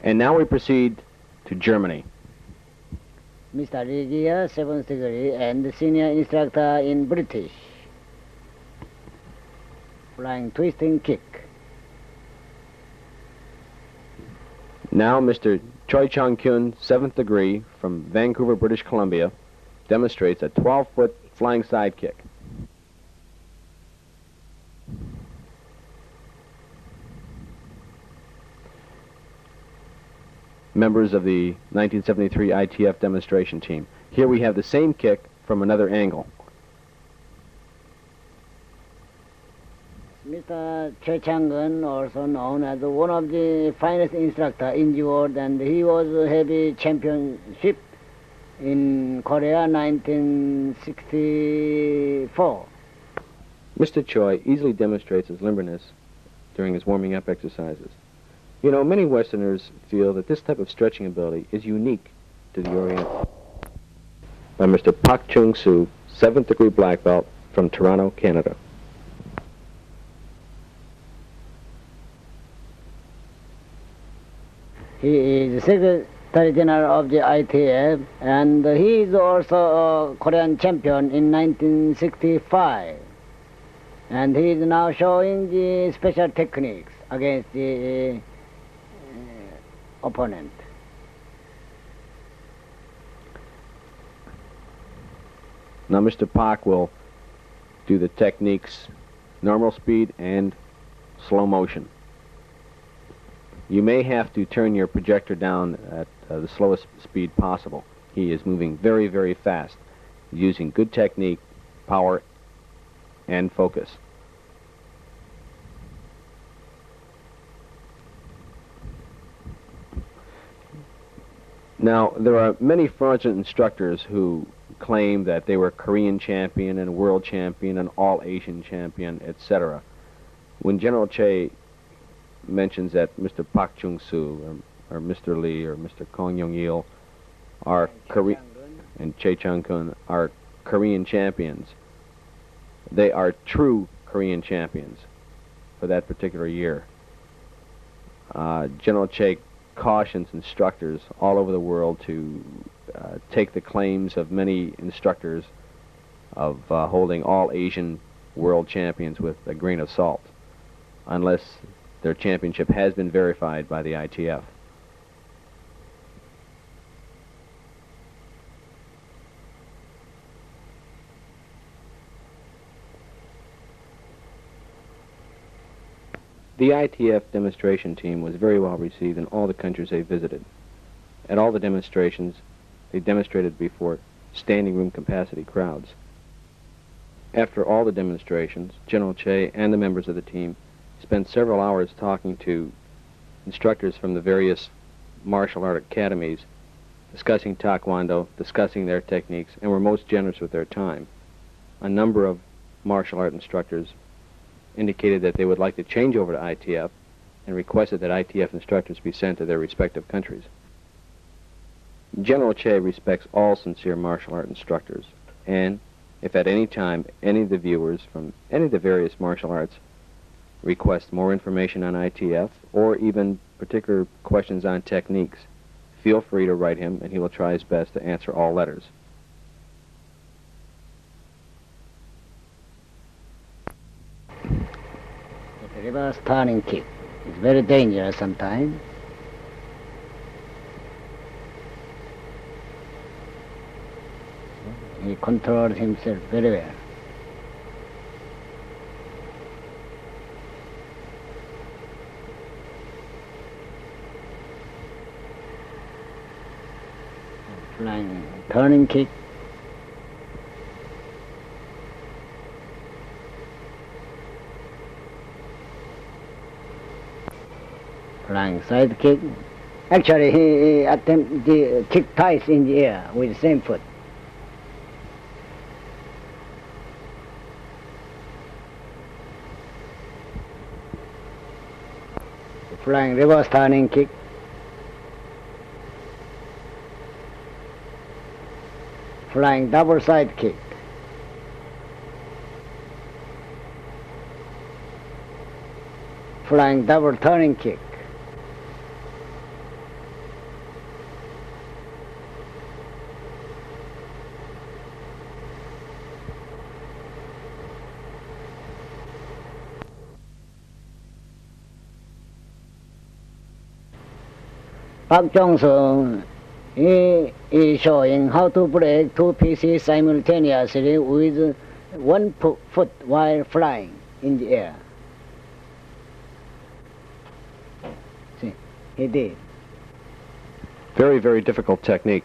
And now we proceed to Germany. Mr. Ligia, 7th degree, and senior instructor in British. Flying twisting kick. Now Mr. Choi Chang-kyun, 7th degree, from Vancouver, British Columbia, demonstrates a 12-foot flying side kick. Members of the 1973 ITF demonstration team. Here we have the same kick from another angle. Mr. Choi Chang-kyun, also known as one of the finest instructor in the world, and he was a heavy championship in Korea 1964. Mr. Choi easily demonstrates his limberness during his warming up exercises. You know, many Westerners feel that this type of stretching ability is unique to the Orient. By Mr. Pak Chung-soo, 7th degree black belt from Toronto, Canada. He is Secretary General of the ITF, and he is also a Korean champion in 1965. And he is now showing the special techniques against the opponent. Now Mr. Pak will do the techniques normal speed and slow motion. You may have to turn your projector down at the slowest speed possible. He is moving very, very fast, using good technique, power, and focus. Now, there are many fraudulent instructors who claim that they were Korean champion and world champion and all-Asian champion, etc. When General Che mentions that Mr. Pak Chung-soo or Mr. Lee or Mr. Kong Yong-il are Korean and Choi Chang-kyun are Korean champions, they are true Korean champions for that particular year. General Che cautions instructors all over the world to take the claims of many instructors of holding all Asian world champions with a grain of salt, unless their championship has been verified by the ITF. The ITF demonstration team was very well received in all the countries they visited. At all the demonstrations, they demonstrated before standing room capacity crowds. After all the demonstrations, General Che and the members of the team spent several hours talking to instructors from the various martial art academies, discussing Taekwondo, discussing their techniques, and were most generous with their time. A number of martial art instructors indicated that they would like to change over to ITF and requested that ITF instructors be sent to their respective countries. General Che respects all sincere martial art instructors, and if at any time any of the viewers from any of the various martial arts request more information on ITF or even particular questions on techniques, feel free to write him and he will try his best to answer all letters. The reverse turning kick is very dangerous sometimes. He controls himself very well. Flying turning kick. Flying side kick. Actually, he attempted to kick twice in the air with the same foot. Flying reverse turning kick. Flying double side kick. Flying double turning kick. Park Jong-sung, he is showing how to break two pieces simultaneously with one foot while flying in the air. See, he did. Very, very difficult technique.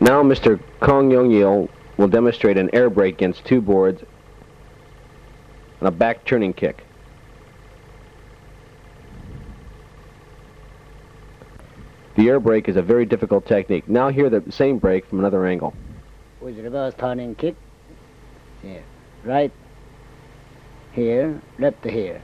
Now Mr. Kong Young-il will demonstrate an air brake against two boards and a back turning kick. The air brake is a very difficult technique. Now hear the same brake from another angle. With reverse turning kick, here, right here, left here.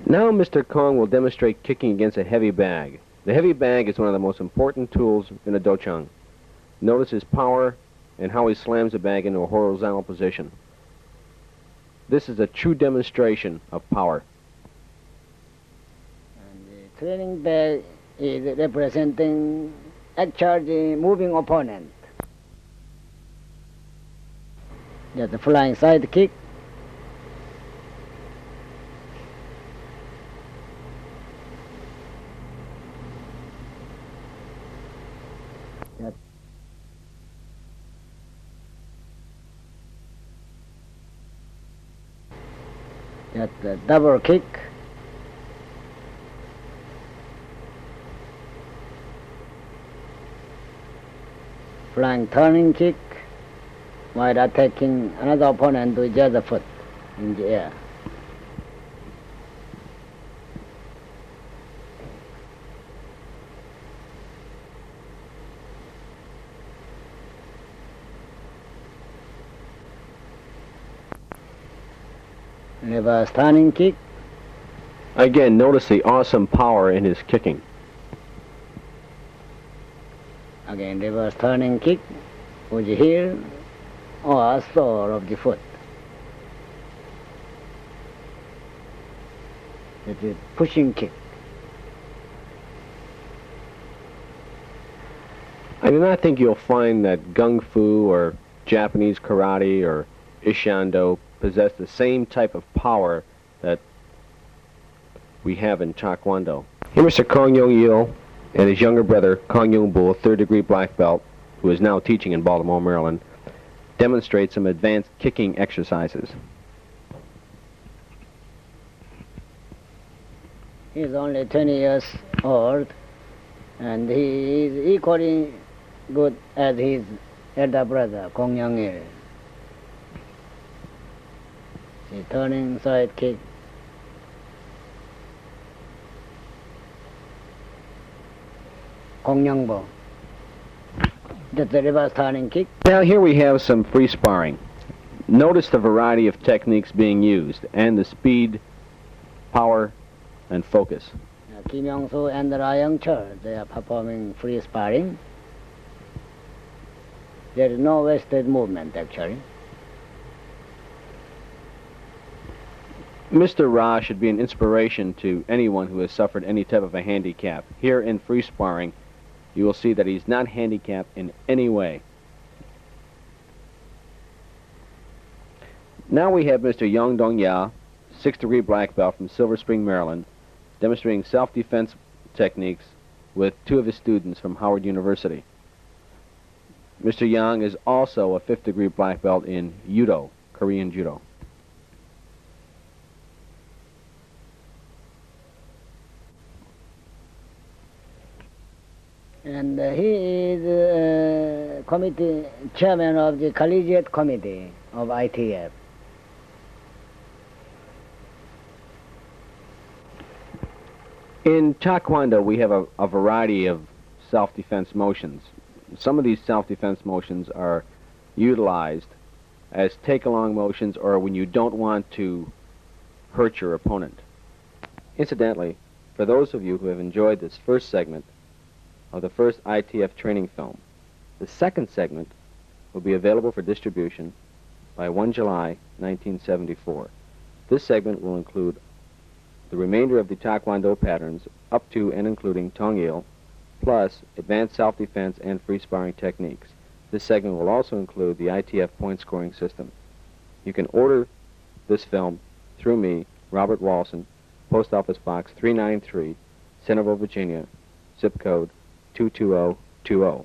Now Mr. Kong will demonstrate kicking against a heavy bag. The heavy bag is one of the most important tools in a dochang. Notice his power and how he slams the bag into a horizontal position. This is a true demonstration of power. And the training bag is representing actually moving opponent. Just a flying side kick. Just a double kick. Flying turning kick while attacking another opponent with the other foot in the air. Reverse turning kick. Again, notice the awesome power in his kicking. Again, reverse turning kick with the heel or sole of the foot. It is pushing kick. I do not think you'll find that Gung Fu or Japanese karate or Ishando possess the same type of power that we have in Taekwondo. Here Mr. Kong Young-il and his younger brother, Kong Young-bul, a third-degree black belt, who is now teaching in Baltimore, Maryland, demonstrate some advanced kicking exercises. He's only 20 years old, and he is equally good as his elder brother, Kong Young-il. See, turning side kick. Kong Young-bul. That's the reverse turning kick. Now here we have some free sparring. Notice the variety of techniques being used and the speed, power, and focus. Kim Young-soo and Ra Young-chul, they are performing free sparring. There is no wasted movement, actually. Mr. Ra should be an inspiration to anyone who has suffered any type of a handicap. Here in free sparring, you will see that he's not handicapped in any way. Now we have Mr. Yang Dong-ya, 6th-degree black belt from Silver Spring, Maryland, demonstrating self-defense techniques with two of his students from Howard University. Mr. Yang is also a 5th-degree black belt in Judo, Korean Judo. And he is committee chairman of the collegiate committee of ITF. In Taekwondo, we have a variety of self-defense motions. Some of these self-defense motions are utilized as take-along motions or when you don't want to hurt your opponent. Incidentally, for those of you who have enjoyed this first segment of the first ITF training film, the second segment will be available for distribution by 1 July 1974. This segment will include the remainder of the Taekwondo patterns up to and including Tong-il, plus advanced self-defense and free sparring techniques. This segment will also include the ITF point scoring system. You can order this film through me, Robert Walson, Post Office Box 393, Centerville, Virginia, zip code 22020.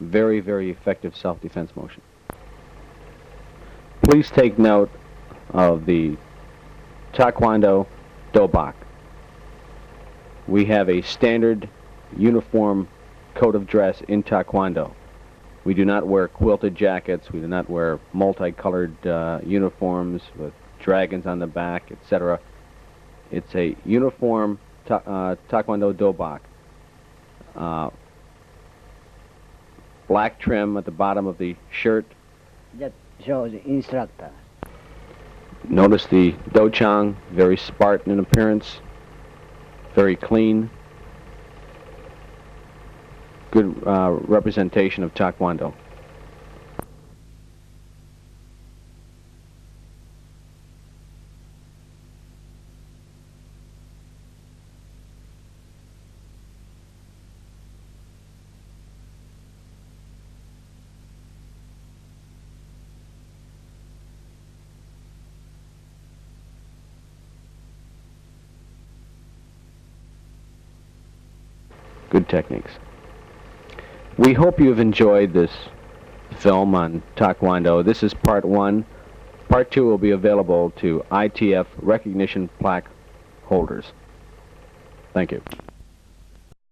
Very, very effective self-defense motion. Please take note of the Taekwondo dobak. We have a standard uniform code of dress in Taekwondo. We do not wear quilted jackets. We do not wear multicolored uniforms with dragons on the back, etc. It's a uniform Taekwondo dobak. Black trim at the bottom of the shirt. That shows the instructor. Notice the dochang, very Spartan in appearance, very clean. Good representation of Taekwondo. Good techniques. We hope you've enjoyed this film on Taekwondo. This is part 1. Part 2 will be available to ITF recognition plaque holders. Thank you.